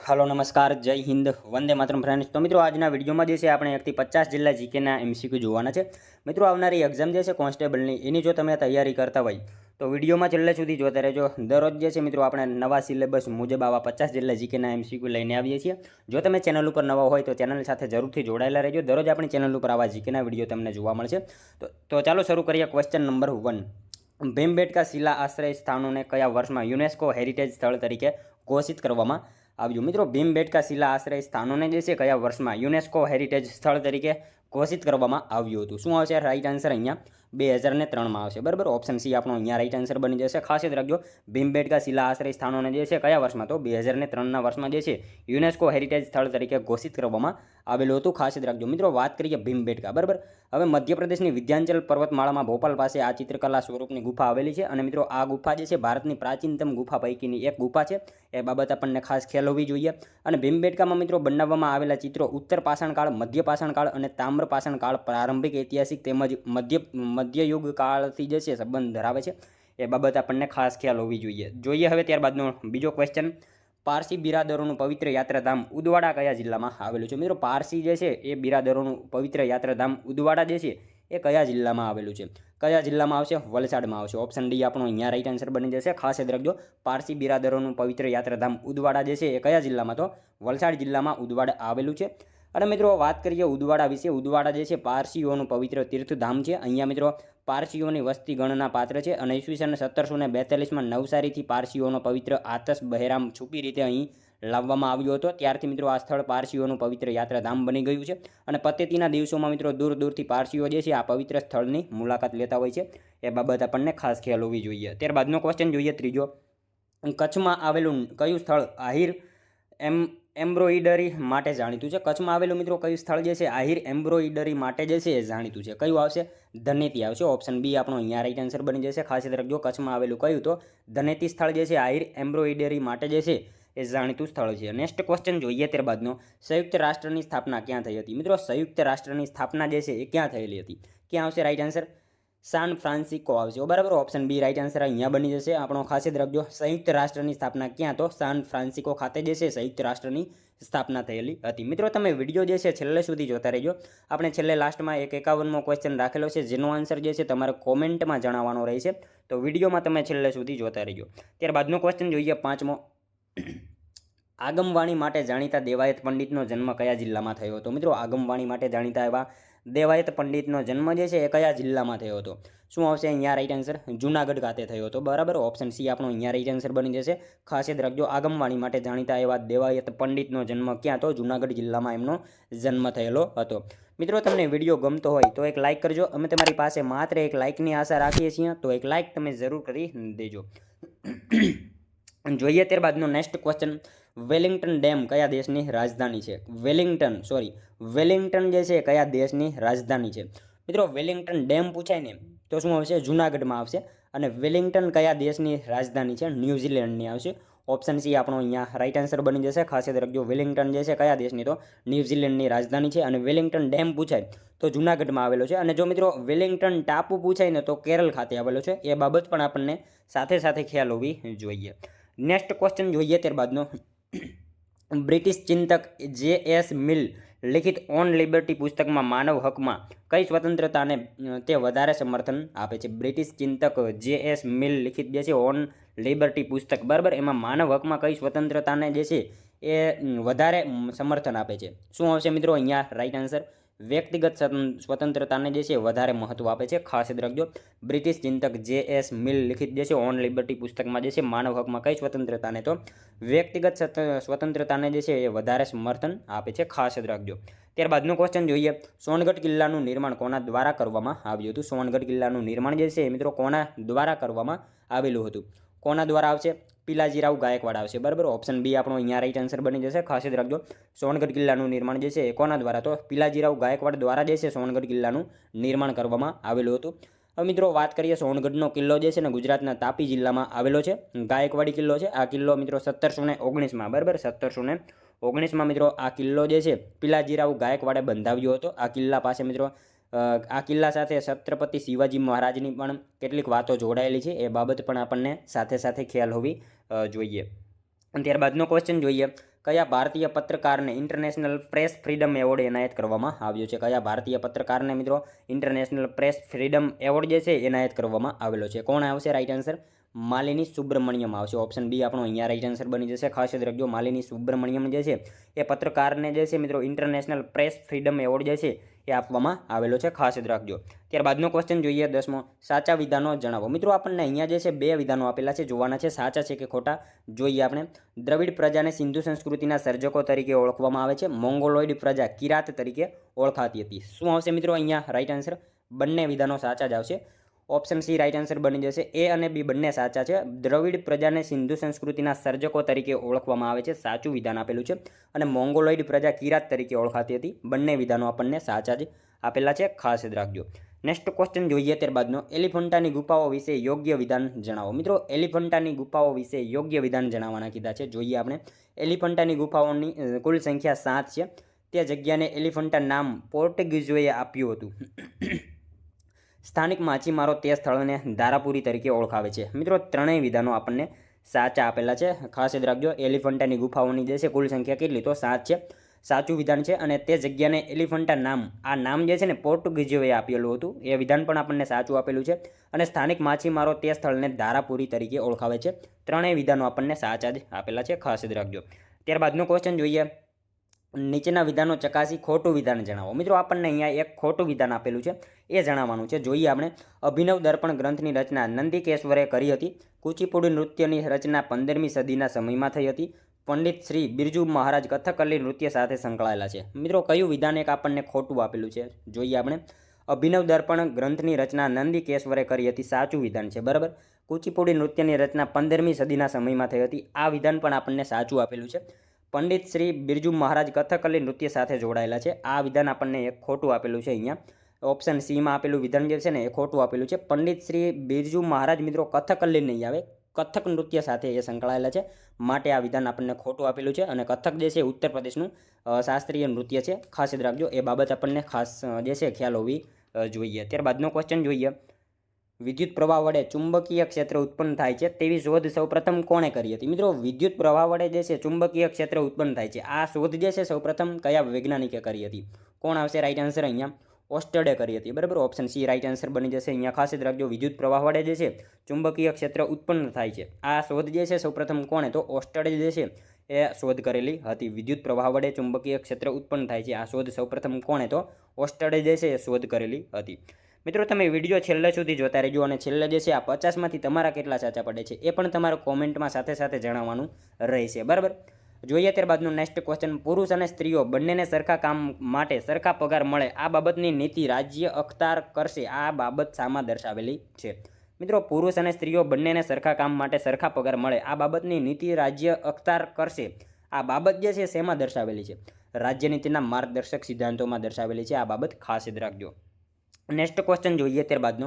Hello नमस्कार जय Hind Vande Mataram friends. तो मित्रों आज विडियो में जो है આપણે 1 થી 50 जिल्ला जीके एमसीक्यू જોવાના છે। मित्रों આવનારી એક્ઝામ જે છે કોન્સ્ટેબલની એની જો તમે તૈયારી કરતા હોય તો વિડીયોમાં છેલ્લે સુધી જોતા રહેજો। દરરોજ જે છે મિત્રો આપણે નવા સિલેબસ મુજબ આવા 50 जिल्ला જીકેના એમસીક્યુ લઈને આવીએ છીએ। જો તમે ચેનલ ઉપર નવા હોય તો ચેનલ સાથે જરૂરથી જોડાયેલા રહેજો। દરરોજ આપણી ચેનલ ઉપર આવા જીકેના વિડીયો તમને જોવા મળશે। તો ચાલો શરૂ કરીએ। ક્વેશ્ચન નંબર 1, ભીમબેટકા શિલા આશ્રય સ્થાનોને કયા વર્ષમાં યુનેસ્કો હેરિટેજ સ્થળ તરીકે ઘોષિત કરવામાં આવ્યું? મિત્રો ભીમબેટકા શિલા આશ્રય સ્થાનોને જે છે કયા વર્ષમાં યુનેસ્કો હેરિટેજ સ્થળ તરીકે ઘોષિત કરવામાં આવ્યું હતું? શું આવશે રાઈટ આન્સર? અહીંયા 2003 માં આવશે। બરાબર, ઓપ્શન સી આપણો અહીંયા રાઈટ આન્સર બની જશે। ખાસ યાદ રાખજો, ભીમબેટકા શિલા આશ્રય સ્થાનોને જે છે કયા વર્ષમાં? તો 2003ના વર્ષમાં જે છે યુનેસ્કો હેરિટેજ સ્થળ તરીકે ઘોષિત કરવામાં આવેલું હતું। ખાસ યાદ રાખજો મિત્રો। વાત કરીએ ભીમબેટકા, બરાબર। હવે મધ્યપ્રદેશની વિંધ્યાચલ પર્વતમાળામાં ભોપાલ પાસે આ ચિત્રકલા સ્વરૂપની ગુફા આવેલી છે અને મિત્રો આ ગુફા જે છે ભારતની પ્રાચીનતમ ગુફા પૈકીની એક ગુફા છે। એ બાબત આપણને ખાસ ખ્યાલ હોવી જોઈએ। અને ભીમબેટકામાં મિત્રો બનાવવામાં આવેલા ચિત્રો ઉત્તર પાષાણકાળ, મધ્ય પાષાણકાળ અને તામ્ર પાષાણકાળ, પ્રારંભિક ઐતિહાસિક તેમજ મધ્યયુગ કાળથી જે છે સંબંધ ધરાવે છે। એ બાબત આપણને ખાસ ખ્યાલ હોવી જોઈએ। હવે ત્યારબાદનો બીજો ક્વેશ્ચન, પારસી બિરાદરોનું પવિત્ર યાત્રાધામ ઉદવાડા કયા જિલ્લામાં આવેલું છે? મિત્રો પારસી જે છે એ બિરાદરોનું પવિત્ર યાત્રાધામ ઉદવાડા જે છે એ કયા જિલ્લામાં આવેલું છે? કયા જિલ્લામાં આવશે? વલસાડમાં આવશે। ઓપ્શન ડી આપણો અહીંયા રાઈટ આન્સર બની જશે। ખાસ યાદ રાખજો, પારસી બિરાદરોનું પવિત્ર યાત્રાધામ ઉદવાડા જે છે એ કયા જિલ્લામાં? તો વલસાડ જિલ્લામાં ઉદવાડા આવેલું છે। અને મિત્રો વાત કરીએ ઉદવાડા વિશે। ઉદવાડા જે છે પારસીઓનું પવિત્ર તીર્થધામ છે। અહીંયા મિત્રો પારસીઓની વસ્તી ગણના પાત્ર છે અને ઈસવીસન 1742માં નવસારીથી પારસીઓનો પવિત્ર આતશ બહેરામ છુપી રીતે અહીં લાવવામાં આવ્યો હતો। ત્યારથી મિત્રો આ સ્થળ પારસીઓનું પવિત્ર યાત્રાધામ બની ગયું છે અને પતેતીના દિવસોમાં મિત્રો દૂર દૂરથી પારસીઓ જે છે આ પવિત્ર સ્થળની મુલાકાત લેતા હોય છે। એ બાબત આપણને ખાસ ખ્યાલ હોવી જોઈએ। ત્યારબાદનો ક્વેશ્ચન જોઈએ ત્રીજો, કચ્છમાં આવેલું કયું સ્થળ આહિર એમ્બ્રોઇડરી માટે જાણીતું છે? કચ્છમાં આવેલું મિત્રો કયું સ્થળ જે છે આહિર એમ્બ્રોઇડરી માટે જે છે એ જાણીતું છે? કયું આવશે? ધનેતી આવશે। ઓપ્શન બી આપણો અહીંયા રાઈટ આન્સર બની જશે। ખાસ યાદ રાખજો, કચ્છમાં આવેલું કયું? તો ધનેતી સ્થળ જે છે આહિર એમ્બ્રોઇડરી માટે જે છે એ જાણીતું સ્થળ છે। નેક્સ્ટ ક્વેશ્ચન જોઈએ ત્યારબાદનો, સંયુક્ત રાષ્ટ્રની સ્થાપના ક્યાં થઈ હતી? મિત્રો સંયુક્ત રાષ્ટ્રની સ્થાપના જે છે એ ક્યાં થયેલી હતી? ક્યાં આવશે રાઈટ આન્સર? સાન ફ્રાન્સિસ્કો આવશે। બરાબર, ઓપ્શન બી રાઈટ આન્સર અહીંયા બની જશે આપણો। ખાસ યાદ રાખજો, સંયુક્ત રાષ્ટ્રની સ્થાપના ક્યાં? તો સાન ફ્રાન્સિસ્કો ખાતે જે છે સંયુક્ત રાષ્ટ્રની સ્થાપના થયેલી હતી। મિત્રો તમે વિડીયો જે છે છેલ્લે સુધી જોતા રહેજો। આપણે છેલ્લે લાસ્ટમાં એક 51મો ક્વેશ્ચન રાખેલો છે જેનો આન્સર જે છે તમારે કોમેન્ટમાં જણાવવાનો રહેશે। તો વિડીયોમાં તમે છેલ્લે સુધી જોતા રહેજો। ત્યારબાદનો ક્વેશ્ચન જોઈએ 5મો, આગમવાણી માટે જાણીતા દેવાયત પંડિતનો જન્મ કયા જિલ્લામાં થયો હતો? મિત્રો આગમવાણી માટે જાણીતા એવા દેવાયત પંડિતનો જન્મ જે છે એ કયા જિલ્લામાં થયો હતો? શું આવશે અહીંયા રાઈટ આન્સર? જૂનાગઢ ખાતે થયો હતો। બરાબર, ઓપ્શન સી આપણો અહીંયા રાઈટ આન્સર બની જશે। ખાસ યાદ રાખજો, આગમવાણી માટે જાણીતા એવા દેવાયત પંડિતનો જન્મ ક્યાં? તો જૂનાગઢ જિલ્લામાં એમનો જન્મ થયેલો હતો। મિત્રો તમને વિડીયો ગમતો હોય તો એક લાઇક કરજો। અમે તમારી પાસે માત્ર એક લાઇકની આશા રાખીએ છીએ, તો એક લાઇક તમે જરૂર કરી દેજો। જોઈએ ત્યારબાદનો નેક્સ્ટ ક્વેશ્ચન, વેલિંગ્ટન ડેમ કયા દેશની રાજધાની છે? વેલિંગ્ટન જે છે કયા દેશની રાજધાની છે? મિત્રો વેલિંગ્ટન ડેમ પૂછાય ને તો શું આવશે? જૂનાગઢમાં આવશે। અને વેલિંગ્ટન કયા દેશની રાજધાની છે? ન્યૂઝીલેન્ડની આવશે। ઓપ્શન સી આપણો અહીંયા રાઈટ આન્સર બની જશે। ખાસ યાદ રાખજો, વેલિંગ્ટન જે છે કયા દેશની? તો ન્યૂઝીલેન્ડની રાજધાની છે। અને વેલિંગ્ટન ડેમ પૂછાય તો જૂનાગઢમાં આવેલો છે। અને જો મિત્રો વેલિંગ્ટન ટાપુ પૂછાય ને તો કેરળ ખાતે આવેલો છે। એ બાબત પણ આપણને સાથે સાથે ખ્યાલ હોવી જોઈએ। નેક્સ્ટ ક્વેશ્ચન જોઈએ ત્યારબાદનો, બ્રિટિશ ચિંતક જે.એસ. મિલ લિખિત ઓન લિબર્ટી પુસ્તકમાં માનવ હકમાં કઈ સ્વતંત્રતાને તે વધારે સમર્થન આપે છે? બ્રિટિશ ચિંતક જે.એસ. મિલ લિખિત જે છે ઓન લિબર્ટી પુસ્તક, બરાબર, એમાં માનવ હકમાં કઈ સ્વતંત્રતાને જે છે એ વધારે સમર્થન આપે છે? શું આવશે મિત્રો અહીંયા રાઈટ આન્સર? વ્યક્તિગત સ્વતંત્રતાને જે છે વધારે મહત્વ આપે છે। ખાસ યાદ રાખજો, બ્રિટિશ ચિંતક જે.એસ. મિલ લિખિત જે છે ઓન લિબર્ટી પુસ્તકમાં જે છે માનવ હકમાં કઈ સ્વતંત્રતાને? તો વ્યક્તિગત સ્વતંત્રતાને જે છે એ વધારે સમર્થન આપે છે। ખાસ યાદ રાખજો। ત્યારબાદનો ક્વેશ્ચન જોઈએ, સોનગઢ કિલ્લાનું નિર્માણ કોના દ્વારા કરવામાં આવ્યું હતું? સોનગઢ કિલ્લાનું નિર્માણ જે છે મિત્રો કોના દ્વારા કરવામાં આવેલું હતું? કોના દ્વારા આવશે? પિલાજીરાવ ગાયકવાડ આવશે। બરાબર, ઓપ્શન બી આપણો અહીંયા રાઈટ આન્સર બની જશે। ખાસ યાદ રાખજો, સોનગઢ કિલ્લાનું નિર્માણ જે છે એ કોના દ્વારા? તો પિલાજીરાવ ગાયકવાડ દ્વારા જે છે સોનગઢ કિલ્લાનું નિર્માણ કરવામાં આવેલું હતું। હવે મિત્રો વાત કરીએ, સોનગઢનો કિલ્લો જે છે ને ગુજરાતના તાપી જિલ્લામાં આવેલો છે। ગાયકવાડી કિલ્લો છે। આ કિલ્લો મિત્રો 1719માં, બરાબર, 1719માં મિત્રો આ કિલ્લો જે છે પિલાજીરાવ ગાયકવાડે બંધાવ્યો હતો। આ કિલ્લા પાસે મિત્રો આ કિલ્લા સાથે છત્રપતિ શિવાજી મહારાજની પણ કેટલીક વાતો જોડાયેલી છે। એ બાબત પણ આપણને સાથે સાથે ખ્યાલ હોવી જોઈએ। ત્યારબાદનો ક્વેશ્ચન જોઈએ, કયા ભારતીય પત્રકારને ઇન્ટરનેશનલ પ્રેસ ફ્રીડમ એવોર્ડ એનાયત કરવામાં આવ્યો છે? કયા ભારતીય પત્રકારને મિત્રો ઇન્ટરનેશનલ પ્રેસ ફ્રીડમ એવોર્ડ જે છે એનાયત કરવામાં આવેલો છે? કોણ આવશે રાઈટ આન્સર? માલિની સુબ્રમણ્યમ આવશે. ઓપ્શન બી આપણો અહીંયા રાઈટ આન્સર બની જશે. ખાસ યાદ રાખજો, માલિની સુબ્રમણ્યમ જે છે એ પત્રકારને જે છે મિત્રો ઇન્ટરનેશનલ પ્રેસ ફ્રીડમ એવોર્ડ જે છે એ આપવામાં આવેલો છે. ખાસ યાદ રાખજો. ત્યારબાદનો ક્વેશ્ચન જોઈએ 10મો. સાચા વિધાનો જણાવો. મિત્રો આપણને અહીંયા જે છે 2 વિધાનો આપેલા છે, જોવાના છે સાચા છે કે ખોટા. જોઈએ આપણે. દ્રવિડ પ્રજાને સિંધુ સંસ્કૃતિના સર્જકો તરીકે ઓળખવામાં આવે છે. મોંગોલોઇડ પ્રજા કિરાત તરીકે ઓળખાતી હતી. શું આવશે મિત્રો અહીંયા રાઈટ આન્સર? બંને વિધાનો સાચા જ આવશે. ઓપ્શન સી રાઈટ આન્સર બની જશે. એ અને બી બંને સાચા છે. દ્રવિડ પ્રજાને સિંધુ સંસ્કૃતિના સર્જકો તરીકે ઓળખવામાં આવે છે, સાચું વિધાન આપેલું છે. અને મોંગોલોઇડ પ્રજા કિરાત તરીકે ઓળખાતી હતી. બંને વિધાનો આપણને સાચા જ આપેલા છે. ખાસ યાદ રાખજો. નેક્સ્ટ ક્વેશ્ચન જોઈએ ત્યારબાદનો. એલિફન્ટાની ગુફાઓ વિશે યોગ્ય વિધાન જણાવો. મિત્રો એલિફન્ટાની ગુફાઓ વિશે યોગ્ય વિધાન જણાવવાના કીધા છે. જોઈએ આપણે. એલિફન્ટાની ગુફાઓની કુલ સંખ્યા 7 છે. તે જગ્યાને એલિફન્ટા નામ પોર્ટુગીઝોએ આપ્યું હતું. સ્થાનિક માછીમારો તે સ્થળને ધારાપુરી તરીકે ઓળખાવે છે. મિત્રો ત્રણેય વિધાનો આપણને સાચા આપેલા છે. ખાસ યાદ રાખજો. એલિફન્ટાની ગુફાઓની જે છે કુલ સંખ્યા કેટલી? તો 7 છે. સાચું વિધાન છે. અને તે જગ્યાને એલિફન્ટા નામ, આ નામ જે છે ને પોર્ટુગીઝોએ આપેલું હતું. એ વિધાન પણ આપણને સાચું આપેલું છે. અને સ્થાનિક માછીમારો તે સ્થળને ધારાપુરી તરીકે ઓળખાવે છે. ત્રણેય વિધાનો આપણને સાચા જ આપેલા છે. ખાસ યાદ રાખજો. ત્યારબાદનો ક્વેશ્ચન જોઈએ. નીચેના વિધાનો ચકાસી ખોટું વિધાન જણાવો. મિત્રો આપણને અહીંયા એક ખોટું વિધાન આપેલું છે, એ જણાવવાનું છે. જોઈએ આપણે. અભિનવ દર્પણ ગ્રંથની રચના નંદિકેશ્વરે કરી હતી. કુચીપુડી નૃત્યની રચના 15મી સદીના સમયમાં થઈ હતી. પંડિત શ્રી બિરજુ મહારાજ કથકલી નૃત્ય સાથે સંકળાયેલા છે. મિત્રો કયું વિધાન એક આપણને ખોટું આપેલું છે? જોઈએ આપણે. અભિનવ દર્પણ ગ્રંથની રચના નંદિકેશ્વરે કરી હતી, સાચું વિધાન છે. બરાબર. કુચીપુડી નૃત્યની રચના 15મી સદીના સમયમાં થઈ હતી. આ વિધાન પણ આપણને સાચું આપેલું છે. પંડિત શ્રી બિરજુ મહારાજ કથકલી નૃત્ય સાથે જોડાયેલા છે. આ વિધાન આપણને એક ખોટું આપેલું છે. અહીંયા ઓપ્શન સીમાં આપેલું વિધાન જે છે ને એ ખોટું આપેલું છે. પંડિત શ્રી બિરજુ મહારાજ મિત્રો કથકલી નહીં આવે, કથક નૃત્ય સાથે એ સંકળાયેલા છે, માટે આ વિધાન આપણને ખોટું આપેલું છે. અને કથક જે છે ઉત્તર પ્રદેશનું શાસ્ત્રીય નૃત્ય છે. ખાસ યાદ રાખજો. એ બાબત આપણને ખાસ જે છે ખ્યાલ હોવી જોઈએ. ત્યારબાદનો ક્વેશ્ચન જોઈએ. વિદ્યુત પ્રવાહ વડે ચુંબકીય ક્ષેત્ર ઉત્પન્ન થાય છે તેવી શોધ સૌપ્રથમ કોણે કરી હતી? મિત્રો વિદ્યુત પ્રવાહ વડે જે છે ચુંબકીય ક્ષેત્ર ઉત્પન્ન થાય છે, આ શોધ જે છે સૌપ્રથમ કયા વૈજ્ઞાનિકે કરી હતી? કોણ આવશે રાઈટ આન્સર? અહીંયા ઓસ્ટર્ડે કરી હતી. બરાબર. ઓપ્શન સી રાઈટ આન્સર બની જશે. અહીંયા ખાસ યાદ રાખજો. વિદ્યુત પ્રવાહ વડે જે છે ચુંબકીય ક્ષેત્ર ઉત્પન્ન થાય છે, આ શોધ જે છે સૌપ્રથમ કોણે? તો ઓસ્ટર્ડે જે છે એ શોધ કરેલી હતી. વિદ્યુત પ્રવાહ વડે ચુંબકીય ક્ષેત્ર ઉત્પન્ન થાય છે, આ શોધ સૌપ્રથમ કોણે? તો ઓસ્ટર્ડે જે છે એ શોધ કરેલી હતી. મિત્રો તમે વિડીયો છેલ્લે સુધી જોતા રહેજો. અને છેલ્લે જે છે આ 50માંથી તમારા કેટલા સાચા પડે છે એ પણ તમારે કોમેન્ટમાં સાથે સાથે જણાવવાનું રહેશે. બરાબર. જોઈએ ત્યારબાદનું નેક્સ્ટ ક્વેશ્ચન. પુરુષ અને સ્ત્રીઓ બંનેને સરખા કામ માટે સરખા પગાર મળે આ બાબતની નીતિ રાજ્ય અખત્યાર કરશે. આ બાબત શામાં દર્શાવેલી છે? મિત્રો પુરુષ અને સ્ત્રીઓ બંનેને સરખા કામ માટે સરખા પગાર મળે આ બાબતની નીતિ રાજ્ય અખત્યાર કરશે. આ બાબત જે છે શેમાં દર્શાવેલી છે? રાજ્ય નીતિના માર્ગદર્શક સિદ્ધાંતોમાં દર્શાવેલી છે આ બાબત. ખાસ યાદ રાખજો. નેક્સ્ટ ક્વેશ્ચન જોઈએ ત્યારબાદનો.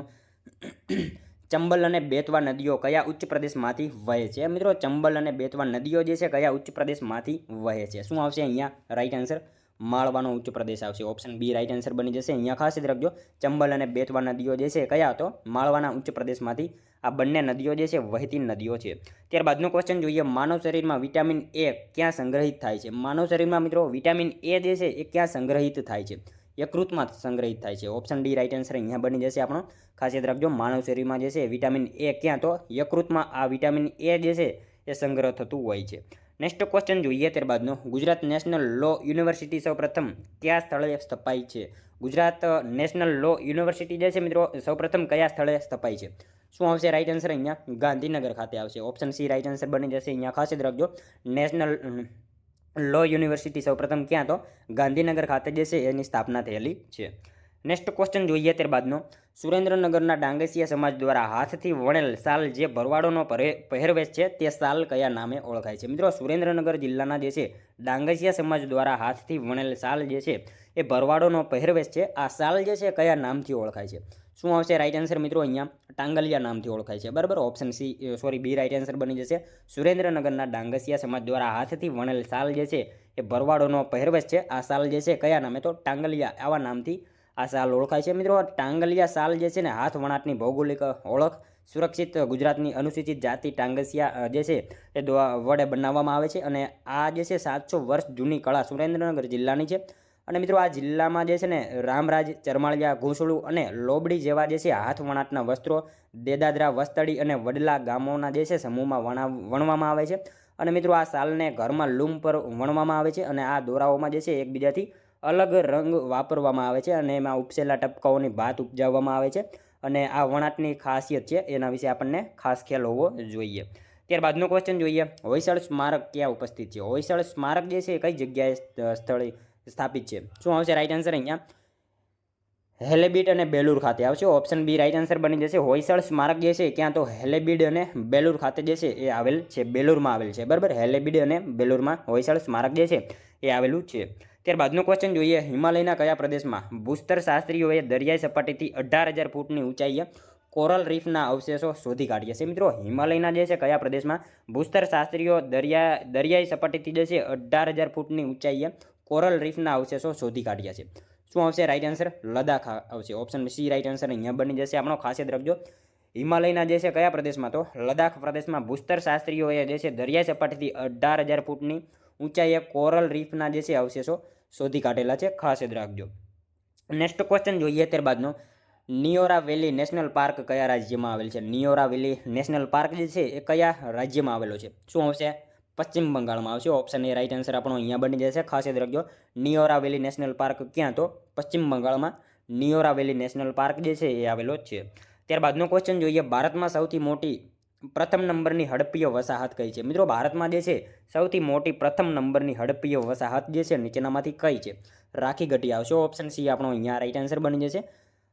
ચંબલ અને બેતવા નદીઓ કયા ઉચ્ચ પ્રદેશમાંથી વહે છે? મિત્રો ચંબલ અને બેતવા નદીઓ જે છે કયા ઉચ્ચ પ્રદેશમાંથી વહે છે? શું આવશે અહીંયા રાઈટ આન્સર? માળવાનો ઉચ્ચ પ્રદેશ આવશે. ઓપ્શન બી રાઈટ આન્સર બની જશે. અહીંયા ખાસ યાદ રાખજો. ચંબલ અને બેતવા નદીઓ જે છે કયા? તો માળવાના ઉચ્ચ પ્રદેશમાંથી આ બંને નદીઓ જે છે વહેતી નદીઓ છે. ત્યારબાદનો ક્વેશ્ચન જોઈએ. માનવ શરીરમાં વિટામિન એ ક્યાં સંગ્રહિત થાય છે? માનવ શરીરમાં મિત્રો વિટામિન એ જે છે એ ક્યાં સંગ્રહિત થાય છે? યકૃતમાં સંગ્રહિત થાય છે. ઓપ્શન ડી રાઈટ આન્સર અહીંયા બની જશે આપણો. ખાસ યાદ રાખજો. માનવ શરીરમાં જે છે વિટામિન એ ક્યાં? તો યકૃતમાં આ વિટામિન એ જે છે એ સંગ્રહ થતું હોય છે. નેક્સ્ટ ક્વેશ્ચન જોઈએ ત્યારબાદનો. ગુજરાત નેશનલ લો યુનિવર્સિટી સૌપ્રથમ કયા સ્થળે સ્થપાઈ છે? ગુજરાત નેશનલ લો યુનિવર્સિટી જે છે મિત્રો સૌપ્રથમ કયા સ્થળે સ્થપાઈ છે? શું આવશે રાઈટ આન્સર? અહીંયા ગાંધીનગર ખાતે આવશે. ઓપ્શન સી રાઈટ આન્સર બની જશે. અહીંયા ખાસ યાદ રાખજો. નેશનલ લો યુનિવર્સિટી સૌપ્રથમ ક્યાં? તો ગાંધીનગર ખાતે જે છે એની સ્થાપના થયેલી છે. નેક્સ્ટ ક્વેશ્ચન જોઈએ ત્યારબાદનો. સુરેન્દ્રનગરના ડાંગસિયા સમાજ દ્વારા હાથથી વણેલ શાલ જે ભરવાડોનો પહેરવેશ છે તે શાલ કયા નામે ઓળખાય છે? મિત્રો સુરેન્દ્રનગર જિલ્લાના જે છે ડાંગસિયા સમાજ દ્વારા હાથથી વણેલ શાલ જે છે એ ભરવાડોનો પહેરવેશ છે, આ શાલ જે છે કયા નામથી ઓળખાય છે? શું આવશે રાઈટ આન્સર? મિત્રો અહીંયા ટાંગલિયા નામથી ઓળખાય છે. બરાબર. Option C B right answer બની જશે. સુરેન્દ્રનગરના ડાંગસિયા સમાજ દ્વારા હાથથી વણેલ શાલ જે છે એ ભરવાડોનો પહેરવેશ છે, આ શાલ જે છે કયા નામે? તો ટાંગલિયા આવા નામથી આ શાલ ઓળખાય છે. મિત્રો ટાંગલિયા શાલ જે છે ને હાથ વણાટની ભૌગોલિક ઓળખ સુરક્ષિત ગુજરાતની અનુસૂચિત જાતિ ટાંગસિયા જે છે એ વડે બનાવવામાં આવે છે અને આ જે છે 700 વર્ષ જૂની કળા સુરેન્દ્રનગર જિલ્લાની છે અને મિત્રો આ જિલ્લામાં જે છે ને રામરાજ, ચરમાળિયા, ઘોસડું અને લોબડી જેવા જે છે હાથ વણાટના વસ્ત્રો દેદાદરા, વસ્તડી અને વડલા ગામોના જે છે સમૂહમાં વણવામાં આવે છે અને મિત્રો આ શાલને ઘરમાં લૂમ પર વણવામાં આવે છે અને આ દોરાઓમાં જે છે એકબીજાથી અલગ રંગ વાપરવામાં આવે છે અને એમાં ઉપસેલા ટપકાઓની ભાત ઉપજાવવામાં આવે છે અને આ વણાટની ખાસિયત છે એના વિશે આપણને ખાસ ખ્યાલ હોવો જોઈએ. ત્યારબાદનો ક્વેશ્ચન જોઈએ, હોયસળ સ્મારક ક્યાં ઉપસ્થિત છે? હોયસળ સ્મારક જે છે કઈ જગ્યાએ સ્થળે સ્થાપિત છે? શું આવશે રાઈટ આન્સર અહીંયા? હેલેબીડ અને બેલુર ખાતે આવશે. ઓપ્શન બી રાઈટ આન્સર બની જશે. હોયસળ સ્મારક જે છે ક્યાં તો હેલેબીડ અને બેલુર ખાતે જે છે એ આવેલ છે, બેલુરમાં આવેલ છે, બરાબર. હેલેબીડ અને બેલુરમાં હોયસળ સ્મારક જે છે એ આવેલું છે. ત્યારબાદનો ક્વેશ્ચન જોઈએ, હિમાલયના કયા પ્રદેશમાં ભૂસ્તર શાસ્ત્રીઓએ દરિયાઈ સપાટીથી 18,000 ફૂટની ઊંચાઈએ કોરલ રીફના અવશેષો શોધી કાઢ્યા છે? મિત્રો હિમાલયના જે છે કયા પ્રદેશમાં ભૂસ્તર શાસ્ત્રીઓ દરિયાઈ સપાટીથી જે છે 18,000 ફૂટની ઊંચાઈએ કોરલ રીફના અવશેષો શોધી કાઢ્યા છે? શું આવશે રાઈટ આન્સર? લદ્દાખ આવશે. ઓપ્શન સી રાઈટ આન્સર અહીંયા બની જશે. આપણો ખાસ યાદ રાખજો, હિમાલયના જે છે કયા પ્રદેશમાં? તો લદ્દાખ પ્રદેશમાં ભૂસ્તર શાસ્ત્રીઓએ જે છે દરિયાઈ સપાટીથી 18,000 ફૂટની ઊંચાઈએ કોરલ રીફના જે છે અવશેષો શોધી કાઢેલા છે. ખાસ યાદ રાખજો. નેક્સ્ટ ક્વેશ્ચન જોઈએ ત્યારબાદનો, નિયોરા વેલી નેશનલ પાર્ક કયા રાજ્યમાં આવેલ છે? નિયોરા વેલી નેશનલ પાર્ક જે છે એ કયા રાજ્યમાં આવેલો છે? શું આવશે? પશ્ચિમ બંગાળમાં આવશે. ઓપ્શન એ રાઈટ આન્સર આપણો અહીંયા બની જશે. ખાસ યાદ રાખજો, નિયોરા વેલી નેશનલ પાર્ક ક્યાં? તો પશ્ચિમ બંગાળમાં નિયોરા વેલી નેશનલ પાર્ક જે છે એ આવેલો છે. ત્યારબાદનો ક્વેશ્ચન જોઈએ, ભારતમાં સૌથી મોટી પ્રથમ નંબરની હડપ્પીય વસાહત કઈ છે? મિત્રો ભારતમાં જે છે સૌથી મોટી પ્રથમ નંબરની હડપ્પીય વસાહત જે છે નીચેનામાંથી કઈ છે? રાખીગઢી આવશે. ઓપ્શન સી આપણો અહીંયા રાઈટ આન્સર બની જશે.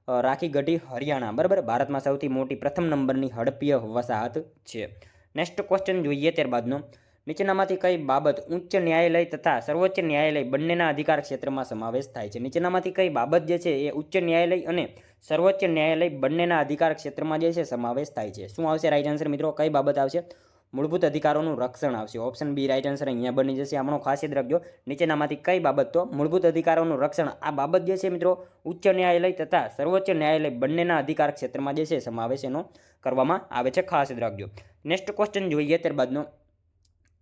રાખીગઢી હરિયાણા, બરાબર. ભારતમાં સૌથી મોટી પ્રથમ નંબરની હડપ્પીય વસાહત છે. નેક્સ્ટ ક્વેશ્ચન જોઈએ ત્યારબાદનો, નીચેનામાંથી કઈ બાબત ઉચ્ચ ન્યાયાલય તથા સર્વોચ્ચ ન્યાયાલય બંનેના અધિકાર ક્ષેત્રમાં સમાવેશ થાય છે? નીચેનામાંથી કઈ બાબત જે છે એ ઉચ્ચ ન્યાયાલય અને સર્વોચ્ચ ન્યાયાલય બંનેના અધિકાર ક્ષેત્રમાં જે છે સમાવેશ થાય છે? શું આવશે રાઈટ આન્સર મિત્રો? કઈ બાબત આવશે? મૂળભૂત અધિકારોનું રક્ષણ આવશે. ઓપ્શન બી રાઈટ આન્સર અહીંયા બની જશે. આપણો ખાસ યાદ રાખજો, નીચેનામાંથી કઈ બાબત? તો મૂળભૂત અધિકારોનું રક્ષણ. આ બાબત જે છે મિત્રો ઉચ્ચ ન્યાયાલય તથા સર્વોચ્ચ ન્યાયાલય બંનેના અધિકાર ક્ષેત્રમાં જે છે સમાવેશ એનો કરવામાં આવે છે. ખાસ યાદ રાખજો. નેક્સ્ટ ક્વેશ્ચન જોઈએ ત્યારબાદનો,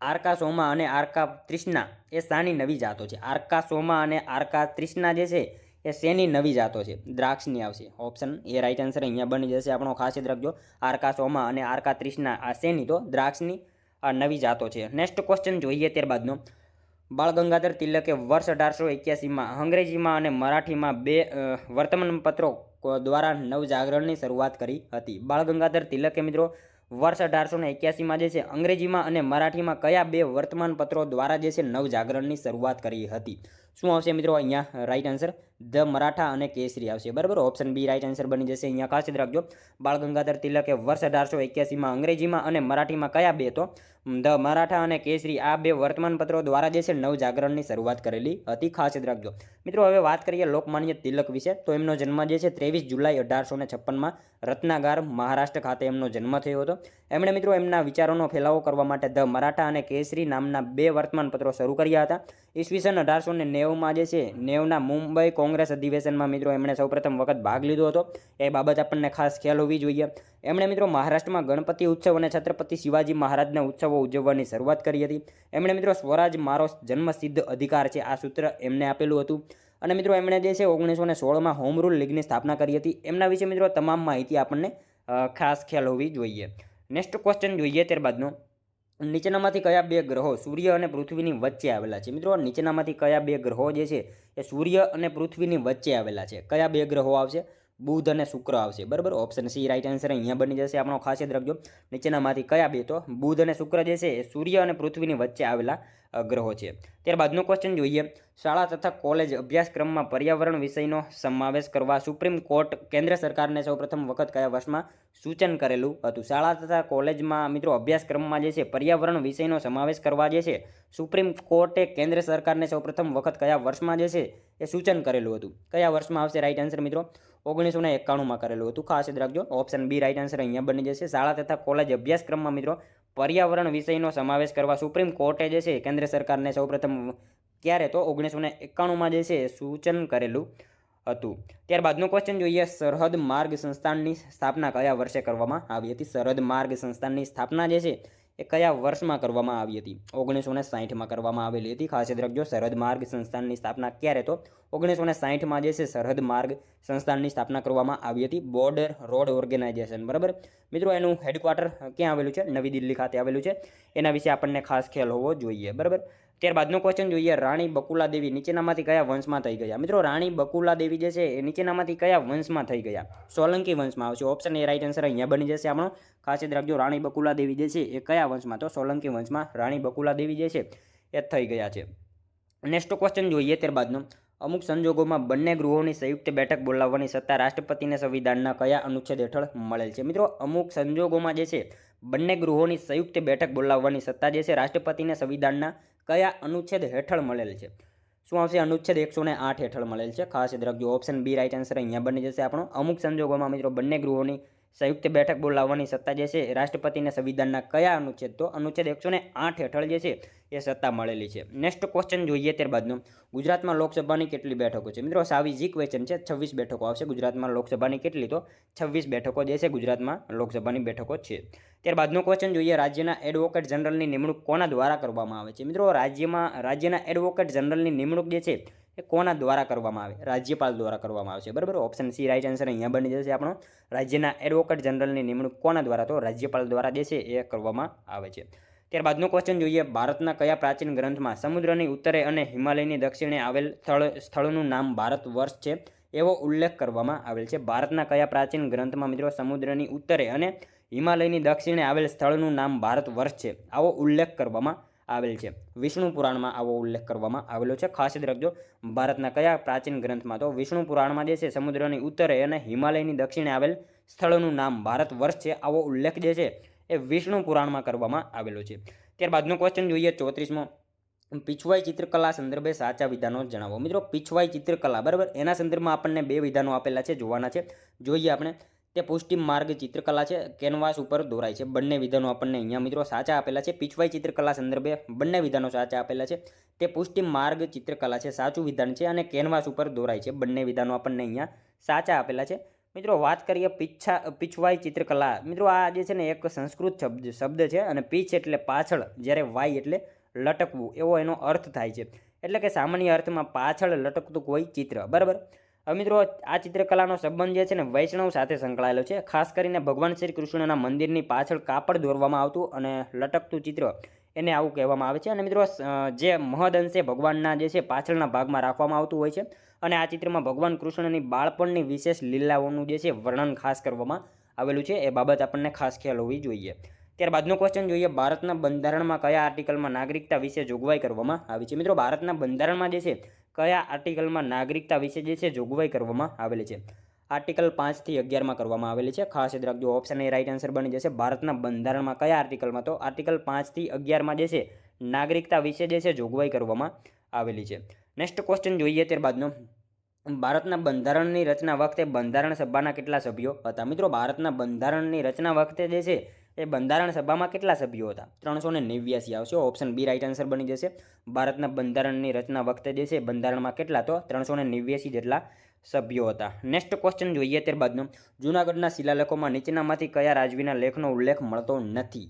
આર્કા સોમા અને આર્કા ત્રિષ્ણા એ શાની નવી જાતો છે? આર્કા સોમા અને આર્કા ત્રિષ્ણા જે છે એ શેની નવી જાતો છે? દ્રાક્ષની આવશે. ઓપ્શન એ રાઈટ આન્સર અહીંયા બની જશે. આપણો ખાસ યાદ રાખજો, આર્કા સોમા અને આર્કા ત્રિષ્ણા આ શેની? તો દ્રાક્ષની આ નવી જાતો છે. નેક્સ્ટ ક્વેશ્ચન જોઈએ ત્યારબાદનો, બાળ ગંગાધર તિલકે વર્ષ 1881માં અંગ્રેજીમાં અને મરાઠીમાં 2 વર્તમાનપત્રો દ્વારા નવજાગરણની શરૂઆત કરી હતી? બાળ ગંગાધર તિલકે મિત્રો વર્ષ 1881માં જે છે અંગ્રેજીમાં અને મરાઠીમાં કયા 2 વર્તમાનપત્રો દ્વારા જે છે નવજાગરણની શરૂઆત કરી હતી? શું આવશે મિત્રો અહીંયા રાઈટ આન્સર? ધ મરાઠા અને કેસરી આવશે, બરાબર. ઓપ્શન બી રાઈટ આન્સર બની જશે. અહીંયા ખાસ યાદ રાખજો, બાળ ગંગાધર તિલકે વર્ષ 1881માં અંગ્રેજીમાં અને મરાઠીમાં કયા 2? તો ધ મરાઠા અને કેસરી આ 2 વર્તમાનપત્રો દ્વારા જે છે નવજાગરણની શરૂઆત કરેલી હતી. ખાસ યાદ રાખજો. મિત્રો હવે વાત કરીએ લોકમાન્ય તિલક વિશે. તો એમનો જન્મ જે છે 23 જુલાઈ 1856માં રત્નાગાર મહારાષ્ટ્ર ખાતે એમનો જન્મ થયો હતો. એમણે મિત્રો એમના વિચારોનો ફેલાવો કરવા માટે ધ મરાઠા અને કેસરી નામના 2 વર્તમાનપત્રો શરૂ કર્યા હતા. ઈસવીસન 1890માં જે છે 90ના મુંબઈ કોંગ્રેસ અધિવેશનમાં મિત્રો એમણે સૌપ્રથમ વખત ભાગ લીધો હતો. એ બાબત આપણને ખાસ ખ્યાલ હોવી જોઈએ. એમણે મિત્રો મહારાષ્ટ્રમાં ગણપતિ ઉત્સવ અને છત્રપતિ શિવાજી મહારાજના ઉત્સવો ઉજવવાની શરૂઆત કરી હતી. એમણે મિત્રો સ્વરાજ મારો જન્મસિદ્ધ અધિકાર છે આ સૂત્ર એમને આપેલું હતું. અને મિત્રો એમણે જે છે 1916માં હોમ રૂલ લીગની સ્થાપના કરી હતી. એમના વિશે મિત્રો તમામ માહિતી આપણને ખાસ ખ્યાલ હોવી જોઈએ. નેક્સ્ટ ક્વેશ્ચન જોઈએ ત્યારબાદનો, નીચેનામાંથી કયા 2 ગ્રહો સૂર્ય અને પૃથ્વીની વચ્ચે આવેલા છે? મિત્રો નીચેનામાંથી કયા 2 ગ્રહો જે છે એ સૂર્ય અને પૃથ્વીની વચ્ચે આવેલા છે? કયા 2 ગ્રહો આવશે? બુધ અને શુક્ર આવશે, બરાબર. ઓપ્શન સી રાઈટ આન્સર અહીંયા બની જશે. આપણો ખાસ યાદ રાખજો, નીચેનામાંથી કયા 2? તો બુધ અને શુક્ર જે છે એ સૂર્ય અને પૃથ્વીની વચ્ચે આવેલા ગ્રહો છે. ત્યારબાદનો ક્વેશ્ચન જોઈએ, શાળા તથા કોલેજ અભ્યાસક્રમમાં પર્યાવરણ વિષયનો સમાવેશ કરવા સુપ્રીમ કોર્ટ કેન્દ્ર સરકારને સૌપ્રથમ વખત કયા વર્ષમાં સૂચન કરેલું હતું? શાળા તથા કોલેજમાં મિત્રો અભ્યાસક્રમમાં જે છે પર્યાવરણ વિષયનો સમાવેશ કરવા જે છે સુપ્રીમ કોર્ટે કેન્દ્ર સરકારને સૌપ્રથમ વખત કયા વર્ષમાં જે છે એ સૂચન કરેલું હતું? કયા વર્ષમાં આવશે રાઈટ આન્સર મિત્રો? 1991માં કરેલું હતું. ખાસ યાદ રાખજો, ઓપ્શન બી રાઈટ આન્સર અહીંયા બની જશે. શાળા તથા કોલેજ અભ્યાસક્રમમાં મિત્રો પર્યાવરણ વિષયનો સમાવેશ કરવા સુપ્રીમ કોર્ટે જે છે કેન્દ્ર સરકારને સૌપ્રથમ ક્યારે? તો 1991માં જે છે સૂચન કરેલું હતું। ત્યારબાદનો ક્વેશ્ચન જોઈએ, સરહદ માર્ગ સંસ્થાનની સ્થાપના કયા વર્ષે કરવામાં આવી હતી? સરહદ માર્ગ સંસ્થાનની સ્થાપના જે છે એ કયા વર્ષમાં કરવામાં આવી હતી? 1960માં કરવામાં આવેલી હતી। ખાસ યાદ રાખજો, સરહદ માર્ગ સંસ્થાનની સ્થાપના ક્યારે? તો 1960માં જે છે સરહદ માર્ગ સંસ્થાનની સ્થાપના કરવામાં આવી હતી, બોર્ડર રોડ ઓર્ગેનાઇઝેશન, બરાબર મિત્રો। એનું હેડક્વાર્ટર ક્યાં આવેલું છે? નવી દિલ્હી ખાતે આવેલું છે। એના વિશે આપણને ખાસ ખ્યાલ હોવો જોઈએ, બરાબર। ત્યારબાદનો ક્વેશ્ચન જોઈએ, રાણી બકુલા દેવી નીચેનામાંથી કયા વંશમાં થઈ ગયા? મિત્રો રાણી બકુલા દેવી જે છે એ નીચેનામાંથી કયા વંશમાં થઈ ગયા? સોલંકી વંશમાં આવશે। ઓપ્શન એ રાઈટ આન્સર અહીંયા બની જશે આપણો। ખાસ યાદ રાખજો, રાણી બકુલા દેવી જે છે એ કયા વંશમાં? તો સોલંકી વંશમાં રાણી બકુલા દેવી જે છે એ થઈ ગયા છે। નેક્સ્ટ ક્વેશ્ચન જોઈએ ત્યારબાદનો, અમુક સંજોગોમાં બંને ગૃહોની સંયુક્ત બેઠક બોલાવવાની સત્તા રાષ્ટ્રપતિને સંવિધાનના કયા અનુચ્છેદ હેઠળ મળેલ છે? મિત્રો અમુક સંજોગોમાં જે છે બંને ગૃહોની સંયુક્ત બેઠક બોલાવવાની સત્તા જે છે રાષ્ટ્રપતિને સંવિધાનના કયા અનુચ્છેદ હેઠળ મળેલ છે? શું આવશે? અનુચ્છેદ 108 હેઠળ મળેલ છે। ખાસ યાદ રાખજો, ઓપ્શન બી રાઈટ આન્સર અહીંયા બની જશે આપણો। અમુક સંજોગોમાં મિત્રો બંને ગૃહોની સંયુક્ત બેઠક બોલાવવાની સત્તા જે છે રાષ્ટ્રપતિને સંવિધાનના કયા અનુચ્છેદ? તો અનુચ્છેદ 108 હેઠળ જે છે એ સત્તા મળેલી છે। નેક્સ્ટ ક્વેશ્ચન જોઈએ ત્યારબાદનો, ગુજરાતમાં લોકસભાની કેટલી બેઠકો છે? મિત્રો સાવ ઈઝી ક્વેશ્ચન છે, 26 બેઠકો આવશે। ગુજરાતમાં લોકસભાની કેટલી? તો 26 બેઠકો જે છે ગુજરાતમાં લોકસભાની બેઠકો છે। ત્યારબાદનો ક્વેશ્ચન જોઈએ, રાજ્યના એડવોકેટ જનરલની નિમણૂક કોના દ્વારા કરવામાં આવે છે? મિત્રો રાજ્યના એડવોકેટ જનરલની નિમણૂક જે છે એ કોના દ્વારા કરવામાં આવે? રાજ્યપાલ દ્વારા કરવામાં આવશે, બરાબર। ઓપ્શન સી રાઈટ આન્સર અહીંયા બની જશે આપણો। રાજ્યના એડવોકેટ જનરલની નિમણૂક કોના દ્વારા? તો રાજ્યપાલ દ્વારા જે છે એ કરવામાં આવે છે। ત્યારબાદનો ક્વેશ્ચન જોઈએ, ભારતના કયા પ્રાચીન ગ્રંથમાં સમુદ્રની ઉત્તરે અને હિમાલયની દક્ષિણે આવેલ સ્થળનું નામ ભારત વર્ષ છે એવો ઉલ્લેખ કરવામાં આવેલ છે? ભારતના કયા પ્રાચીન ગ્રંથમાં મિત્રો સમુદ્રની ઉત્તરે અને હિમાલયની દક્ષિણે આવેલ સ્થળનું નામ ભારત વર્ષ છે આવો ઉલ્લેખ કરવામાં આવેલ છે? વિષ્ણુ પુરાણમાં આવો ઉલ્લેખ કરવામાં આવેલો છે। ખાસ યાદ રાખજો, ભારતના કયા પ્રાચીન ગ્રંથમાં? તો વિષ્ણુ પુરાણમાં જે છે સમુદ્રની ઉત્તરે અને હિમાલયની દક્ષિણે આવેલ સ્થળનું નામ ભારત વર્ષ છે આવો ઉલ્લેખ જે છે એ વિષ્ણુ પુરાણમાં કરવામાં આવેલો છે। ત્યારબાદનો ક્વેશ્ચન જોઈએ 34મો, પીછવાઈ ચિત્રકલા સંદર્ભે સાચા વિધાનો જણાવો। મિત્રો પીછવાઈ ચિત્રકલા, બરાબર, એના સંદર્ભમાં આપણને બે વિધાનો આપેલા છે, જોવાના છે। જોઈએ આપણે, તે પુષ્ટિ માર્ગ ચિત્રકલા છે, કેનવાસ ઉપર દોરાય છે। બંને વિધાનો આપણને અહીંયા મિત્રો સાચા આપેલા છે। પીછવાઈ ચિત્રકલા સંદર્ભે બંને વિધાનો સાચા આપેલા છે। તે પુષ્ટિ માર્ગ ચિત્રકલા છે, સાચું વિધાન છે, અને કેનવાસ ઉપર દોરાય છે, બંને વિધાનો આપણને અહીંયા સાચા આપેલા છે। મિત્રો વાત કરીએ પીછવાઈ ચિત્રકલા, મિત્રો આ જે છે ને એક સંસ્કૃત શબ્દ છે, અને પીછ એટલે પાછળ, જ્યારે વાય એટલે લટકવું એવો એનો અર્થ થાય છે। એટલે કે સામાન્ય અર્થમાં પાછળ લટકતું કોઈ ચિત્ર, બરાબર। હવે મિત્રો આ ચિત્રકલાનો સંબંધ જે છે ને વૈષ્ણવ સાથે સંકળાયેલો છે। ખાસ કરીને ભગવાન શ્રી કૃષ્ણના મંદિરની પાછળ કાપડ દોરવામાં આવતું અને લટકતું ચિત્ર, એને આવું કહેવામાં આવે છે। અને મિત્રો જે મહદઅંશે ભગવાનના જે છે પાછળના ભાગમાં રાખવામાં આવતું હોય છે, અને આ ચિત્રમાં ભગવાન કૃષ્ણની બાળપણની વિશેષ લીલાઓનું જે છે વર્ણન ખાસ કરવામાં આવેલું છે। એ બાબત આપણને ખાસ ખ્યાલ હોવી જોઈએ। ત્યારબાદનો ક્વેશ્ચન જોઈએ, ભારતના બંધારણમાં કયા આર્ટિકલમાં નાગરિકતા વિશે જોગવાઈ કરવામાં આવી છે? મિત્રો ભારતના બંધારણમાં જે છે કયા આર્ટિકલમાં નાગરિકતા વિશે જે છે જોગવાઈ કરવામાં આવેલી છે? આર્ટિકલ 5 થી 11માં કરવામાં આવેલી છે। ખાસ યાદ રાખજો, ઓપ્શન એ રાઈટ આન્સર બની જશે। ભારતના બંધારણમાં કયા આર્ટિકલમાં? તો આર્ટિકલ 5 થી 11માં જે છે નાગરિકતા વિશે જે છે જોગવાઈ કરવામાં આવેલી છે। નેક્સ્ટ ક્વેશ્ચન જોઈએ ત્યારબાદનો, ભારતના બંધારણની રચના વખતે બંધારણ સભાના કેટલા સભ્યો હતા? મિત્રો ભારતના બંધારણની રચના વખતે જે છે એ બંધારણ સભામાં કેટલા સભ્યો હતા? 389 આવશે। ઓપ્શન બી રાઈટ આન્સર બની જશે। ભારતના બંધારણની રચના વખતે જે છે બંધારણમાં કેટલા? તો 389 જેટલા સભ્યો હતા। નેક્સ્ટ ક્વેશ્ચન જોઈએ ત્યારબાદનો, જૂનાગઢના શિલાલેખોમાં નીચેનામાંથી કયા રાજવીના લેખનો ઉલ્લેખ મળતો નથી?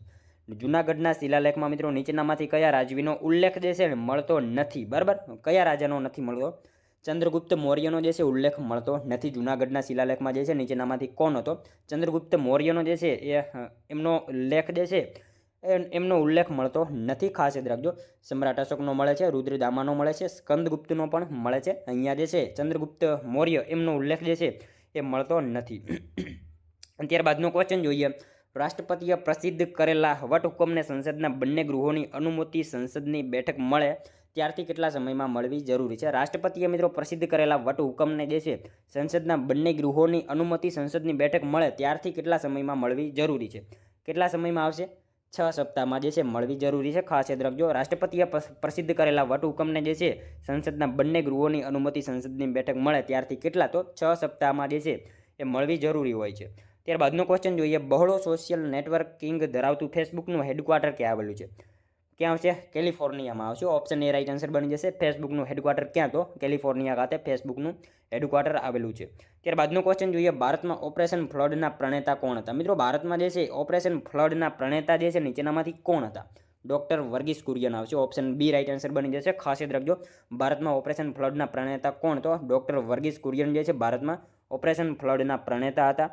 જૂનાગઢના શિલાલેખમાં મિત્રો નીચેનામાંથી કયા રાજવીનો ઉલ્લેખ જે છે મળતો નથી? બરાબર, કયા રાજાનો નથી મળતો? ચંદ્રગુપ્ત મૌર્યનો જે છે ઉલ્લેખ મળતો નથી જૂનાગઢના શિલાલેખમાં જે છે। નીચેનામાંથી કોણ હતો? ચંદ્રગુપ્ત મૌર્યનો જે છે એ એમનો લેખ જે છે એમનો ઉલ્લેખ મળતો નથી। ખાસ યાદ રાખજો, સમ્રાટ અશોકનો મળે છે, રુદ્રદામાનો મળે છે, સ્કંદગુપ્તનો પણ મળે છે। અહીંયા જે છે ચંદ્રગુપ્ત મૌર્ય એમનો ઉલ્લેખ જે છે એ મળતો નથી। ત્યારબાદનો ક્વેશ્ચન જોઈએ, રાષ્ટ્રપતિએ પ્રસિદ્ધ કરેલા વટહુકમને સંસદના બંને ગૃહોની અનુમતિ સંસદની બેઠક મળે ત્યારથી કેટલા સમયમાં મળવી જરૂરી છે? રાષ્ટ્રપતિએ મિત્રો પ્રસિદ્ધ કરેલા વટહુકમને જે છે સંસદના બંને ગૃહોની અનુમતિ સંસદની બેઠક મળે ત્યારથી કેટલા સમયમાં મળવી જરૂરી છે? કેટલા સમયમાં આવશે? 6 સપ્તાહમાં જે છે મળવી જરૂરી છે। ખાસ યાદ રાખજો, રાષ્ટ્રપતિએ પ્રસિદ્ધ કરેલા વટહુકમને જે છે સંસદના બંને ગૃહોની અનુમતિ સંસદની બેઠક મળે ત્યારથી કેટલા? તો 6 સપ્તાહમાં જે છે એ મળવી જરૂરી હોય છે। ત્યારબાદનો ક્વેશ્ચન જોઈએ, બહોળો સોશિયલ નેટવર્કિંગ ધરાવતું ફેસબુકનું હેડક્વાર્ટર ક્યાં આવેલું છે? ક્યાં આવશે? કેલિફોર્નિયામાં આવશે. ઓપ્શન એ રાઈટ આન્સર બની જશે. ફેસબુકનું હેડક્વાર્ટર ક્યાં? તો કેલિફોર્નિયા ખાતે ફેસબુકનું હેડક્વાર્ટર આવેલું છે. ત્યારબાદનો ક્વેશ્ચન જોઈએ, ભારતમાં ઓપરેશન ફ્લડના પ્રણેતા કોણ હતા? મિત્રો ભારતમાં જે છે ઓપરેશન ફ્લડના પ્રણેતા જે છે નીચેનામાંથી કોણ હતા? ડૉક્ટર વર્ગીસ કુરિયન આવશે. ઓપ્શન બી રાઈટ આન્સર બની જશે. ખાસ યાદ રાખજો, ભારતમાં ઓપરેશન ફ્લડના પ્રણેતા કોણ? તો ડૉક્ટર વર્ગીસ કુરિયન જે છે ભારતમાં ઓપરેશન ફ્લડના પ્રણેતા હતા.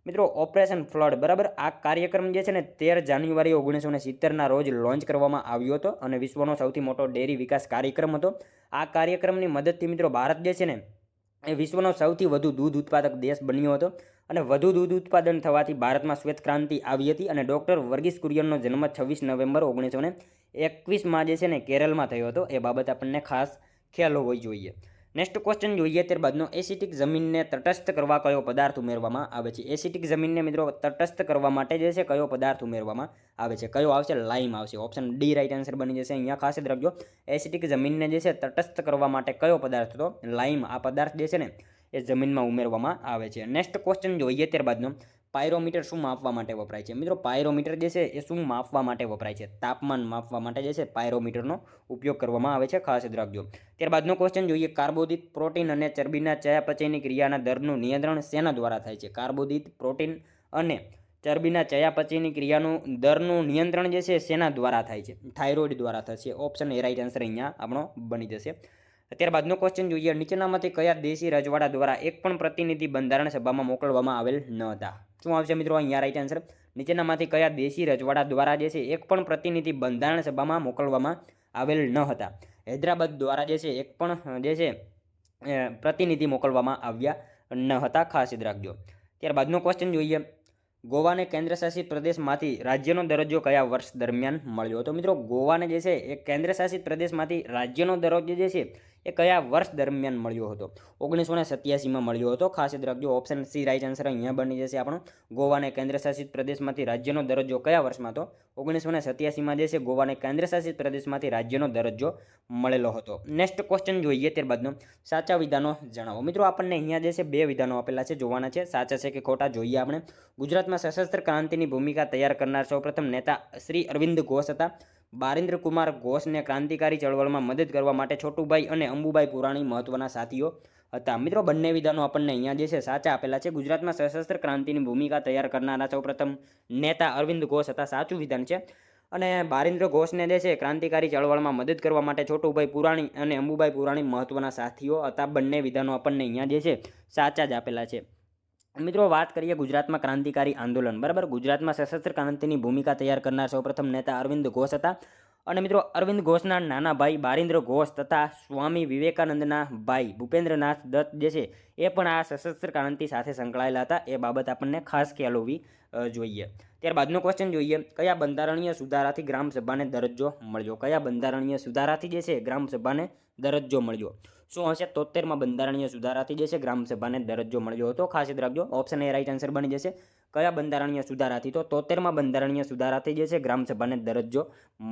મિત્રો ઓપરેશન ફ્લડ, બરાબર, આ કાર્યક્રમ જે છે ને 13 જાન્યુઆરી 1970ના રોજ લોન્ચ કરવામાં આવ્યો હતો અને વિશ્વનો સૌથી મોટો ડેરી વિકાસ કાર્યક્રમ હતો. આ કાર્યક્રમની મદદથી મિત્રો ભારત જે છે ને એ વિશ્વનો સૌથી વધુ દૂધ ઉત્પાદક દેશ બન્યો હતો અને વધુ દૂધ ઉત્પાદન થવાથી ભારતમાં શ્વેત ક્રાંતિ આવી હતી અને ડૉક્ટર વર્ગીસ કુરિયનનો જન્મ 26 નવેમ્બર 1921માં જે છે ને કેરળમાં થયો હતો. એ બાબત આપણને ખાસ ખ્યાલ હોવો જોઈએ. નેક્સ્ટ ક્વેશ્ચન જોઈએ ત્યારબાદનો, એસિટિક જમીનને તટસ્થ કરવા કયો પદાર્થ ઉમેરવામાં આવે છે? એસિટિક જમીનને મિત્રો તટસ્થ કરવા માટે જે છે કયો પદાર્થ ઉમેરવામાં આવે છે? કયો આવશે? લાઇમ આવશે. ઓપ્શન ડી રાઈટ આન્સર બની જશે. અહીંયા ખાસ યાદ રાખજો, એસિટિક જમીનને જે છે તટસ્થ કરવા માટે કયો પદાર્થ? તો લાઇમ. આ પદાર્થ જે છે ને એ જમીનમાં ઉમેરવામાં આવે છે. નેક્સ્ટ ક્વેશ્ચન જોઈએ ત્યારબાદનો, પાયરોમીટર શું માપવા માટે વપરાય છે? મિત્રો પાયરોમીટર જે છે એ શું માપવા માટે વપરાય છે? તાપમાન માપવા માટે જે છે પાયરોમીટરનો ઉપયોગ કરવામાં આવે છે. ખાસ યાદ રાખજો. ત્યારબાદનો ક્વેશ્ચન જોઈએ, કાર્બોદિત, પ્રોટીન અને ચરબીના ચયાપચયની ક્રિયાના દરનું નિયંત્રણ શેના દ્વારા થાય છે? કાર્બોદિત, પ્રોટીન અને ચરબીના ચયાપચયની ક્રિયાનું દરનું નિયંત્રણ જે છે શેના દ્વારા થાય છે? થાઇરોઇડ દ્વારા થશે. ઓપ્શન એ રાઈટ આન્સર અહીંયા આપણો બની જશે. ત્યારબાદનો ક્વેશ્ચન જોઈએ, નીચેનામાંથી કયા દેશી રજવાડા દ્વારા એક પણ પ્રતિનિધિ બંધારણ સભામાં મોકલવામાં આવેલ ન હતા? શું આવશે મિત્રો અહીંયા રાઈટ આન્સર? નીચેનામાંથી કયા દેશી રજવાડા દ્વારા જે છે એક પણ પ્રતિનિધિ બંધારણ સભામાં મોકલવામાં આવેલ ન હતા? હૈદરાબાદ દ્વારા જે છે એક પણ જે છે પ્રતિનિધિ મોકલવામાં આવ્યા ન હતા. ખાસ યાદ રાખજો. ત્યારબાદનો ક્વેશ્ચન જોઈએ, ગોવાને કેન્દ્રશાસિત પ્રદેશમાંથી રાજ્યનો દરજ્જો કયા વર્ષ દરમિયાન મળ્યો હતો? મિત્રો ગોવાને જે છે એ કેન્દ્રશાસિત પ્રદેશમાંથી રાજ્યનો દરજ્જો જે છે એ કયા વર્ષ દરમિયાન મળ્યો હતો? 1987માં મળ્યો હતો. ખાસ યાદ રાખજો, ઓપ્શન સી રાઈટ આન્સર અહીંયા બની જશે આપણો. ગોવાને કેન્દ્રશાસિત પ્રદેશમાંથી રાજ્યનો દરજ્જો કયા વર્ષમાં? તો 1987માં જે છે ગોવાને કેન્દ્રશાસિત પ્રદેશમાંથી રાજ્યનો દરજ્જો મળેલો હતો. નેક્સ્ટ ક્વેશ્ચન જોઈએ ત્યારબાદનો, સાચા વિધાનો જણાવો. મિત્રો આપણને અહીંયા જે છે 2 વિધાનો આપેલા છે, જોવાના છે. સાચા છે કે ખોટા જોઈએ આપણે. ગુજરાતમાં સશસ્ત્ર ક્રાંતિની ભૂમિકા તૈયાર કરનાર સૌપ્રથમ નેતા શ્રી અરવિંદ ઘોષ હતા. બારિન્દ્ર કુમાર ઘોષને ક્રાંતિકારી ચળવળમાં મદદ કરવા માટે છોટુભાઈ અને અંબુભાઈ પુરાણી મહત્વના સાથીઓ હતા. મિત્રો બંને વિધાનો આપણને અહીંયા જે છે સાચા આપેલા છે. ગુજરાતમાં સશસ્ત્ર ક્રાંતિની ભૂમિકા તૈયાર કરનારા સૌપ્રથમ નેતા અરવિંદ ઘોષ હતા, સાચું વિધાન છે. અને બારિન્દ્ર ઘોષને જે છે ક્રાંતિકારી ચળવળમાં મદદ કરવા માટે છોટુભાઈ પુરાણી અને અંબુભાઈ પુરાણી મહત્વના સાથીઓ હતા. બંને વિધાનો આપણને અહીંયા જે છે સાચા જ આપેલા છે. મિત્રો વાત કરીએ ગુજરાતમાં ક્રાંતિકારી આંદોલન, બરાબર. ગુજરાતમાં સશસ્ત્ર ક્રાંતિની ભૂમિકા તૈયાર કરનાર સૌપ્રથમ નેતા અરવિંદ ઘોષ હતા. અને મિત્રો અરવિંદ ઘોષના નાના ભાઈ બારિન્દ્ર ઘોષ તથા સ્વામી વિવેકાનંદના ભાઈ ભૂપેન્દ્રનાથ દત્ત જે છે એ પણ આ સશસ્ત્ર ક્રાંતિ સાથે સંકળાયેલા હતા. એ બાબત આપણને ખાસ ખ્યાલ હોવી જોઈએ. ત્યારબાદનો ક્વેશ્ચન જોઈએ, કયા બંધારણીય સુધારાથી ગ્રામસભાને દરજ્જો મળ્યો? કયા બંધારણીય સુધારાથી જે છે ગ્રામસભાને દરજ્જો મળ્યો? શું આવશે? 73માં બંધારણીય સુધારાથી જે છે ગ્રામસભાને દરજ્જો મળ્યો હતો. ખાસ યાદ રાખજો, ઓપ્શન એ રાઈટ આન્સર બની જશે. કયા બંધારણીય સુધારાથી? તો 73માં બંધારણીય સુધારાથી જે છે ગ્રામસભાને દરજ્જો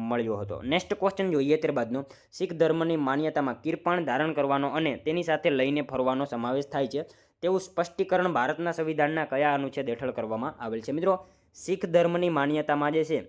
મળ્યો હતો. નેક્સ્ટ ક્વેશ્ચન જોઈએ ત્યારબાદનો, શીખ ધર્મની માન્યતામાં કિરપાણ ધારણ કરવાનો અને તેની સાથે લઈને ફરવાનો સમાવેશ થાય છે તેવું સ્પષ્ટીકરણ ભારતના સંવિધાનના કયા અનુચ્છેદ હેઠળ કરવામાં આવેલ છે? મિત્રો શીખ ધર્મની માન્યતામાં જે છે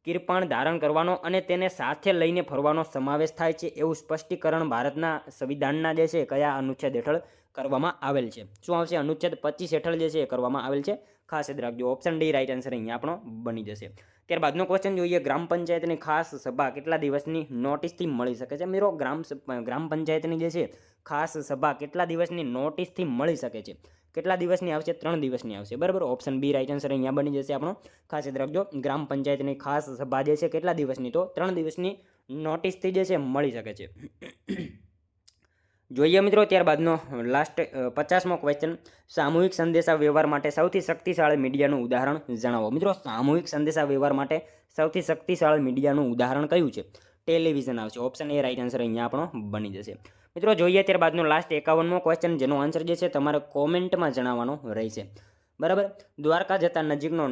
કિરપાણ ધારણ કરવાનો અને તેને સાથે લઈને ફરવાનો સમાવેશ થાય છે એવું સ્પષ્ટીકરણ ભારતના સંવિધાનના જે છે કયા અનુચ્છેદ હેઠળ કરવામાં આવેલ છે? શું આવશે? અનુચ્છેદ 25 હેઠળ જે છે એ કરવામાં આવેલ છે. ખાસ યાદ રાખજો, ઓપ્શન ડી રાઈટ આન્સર અહીંયા આપણો બની જશે. ત્યારબાદનો ક્વેશ્ચન જોઈએ, ગ્રામ પંચાયતની ખાસ સભા કેટલા દિવસની નોટિસથી મળી શકે છે? મિત્રો ગ્રામ પંચાયતની જે છે ખાસ સભા કેટલા દિવસની નોટિસથી મળી શકે છે? કેટલા દિવસની આવશે? 3 દિવસની આવશે, બરાબર. ઓપ્શન બી રાઈટ આન્સર અહીંયા બની જશે આપણો. ખાસ યાદ રાખજો, ગ્રામ પંચાયતની ખાસ સભા જે છે કેટલા દિવસની? તો 3 દિવસની નોટિસથી જે છે મળી શકે છે. જોઈએ મિત્રો ત્યારબાદનો લાસ્ટ 50મો ક્વેશ્ચન, સામૂહિક સંદેશા વ્યવહાર માટે સૌથી શક્તિશાળી મીડિયાનું ઉદાહરણ જણાવો. મિત્રો સામૂહિક સંદેશા વ્યવહાર માટે સૌથી શક્તિશાળી મીડિયાનું ઉદાહરણ કયું છે? ટેલિવિઝન આવશે. ઓપ્શન એ રાઈટ આન્સર અહીંયા આપણો બની જશે. મિત્રો જોઈએ ત્યારબાદનો લાસ્ટ 51મો ક્વેશ્ચન, જેનો આન્સર જે છે તમારે કોમેન્ટમાં જણાવવાનો રહેશે, બરાબર. દ્વારકા જતા નજીકનો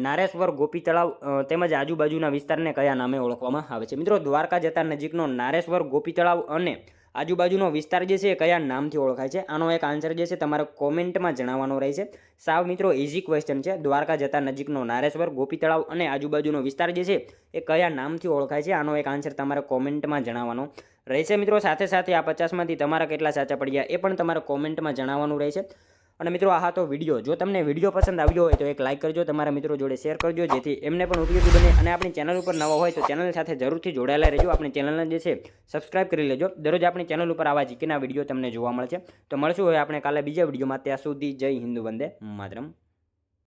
નારેશ્વર ગોપી તળાવ તેમજ આજુબાજુના વિસ્તારને કયા નામે ઓળખવામાં આવે છે? મિત્રો દ્વારકા જતા નજીકનો નારેશ્વર ગોપી તળાવ અને આજુબાજુનો વિસ્તાર જે છે એ કયા નામથી ઓળખાય છે? આનો એક આન્સર જે છે તમારે કોમેન્ટમાં જણાવવાનો રહેશે. સાવ મિત્રો ઇઝી ક્વેશ્ચન છે. દ્વારકા જતા નજીકનો નારેશ્વર, ગોપી તળાવ અને આજુબાજુનો વિસ્તાર જે છે એ કયા નામથી ઓળખાય છે? આનો એક આન્સર તમારે કોમેન્ટમાં જણાવવાનો રહેશે મિત્રો. સાથે સાથે આ 50માંથી તમારા કેટલા સાચા પડ્યા એ પણ તમારે કોમેન્ટમાં જણાવવાનું રહેશે. અને મિત્રો આ હતો વિડીયો. જો તમને વિડીયો પસંદ આવ્યો હોય તો એક લાઇક કરજો, તમારા મિત્રો જોડે શેર કરજો, જેથી એમને પણ ઉપયોગી બને. અને આપણી ચેનલ ઉપર નવા હોય તો ચેનલ સાથે જરૂરથી જોડાયેલા રહેજો. આપણી ચેનલને જે છે સબસ્ક્રાઇબ કરી લેજો. દરરોજ આપણી ચેનલ ઉપર આવા જીકેના વિડીયો તમને જોવા મળે છે. તો મળશું હવે આપણે કાલે બીજા વિડીયોમાં. ત્યાં સુધી જય હિન્દ, વંદે માતરમ.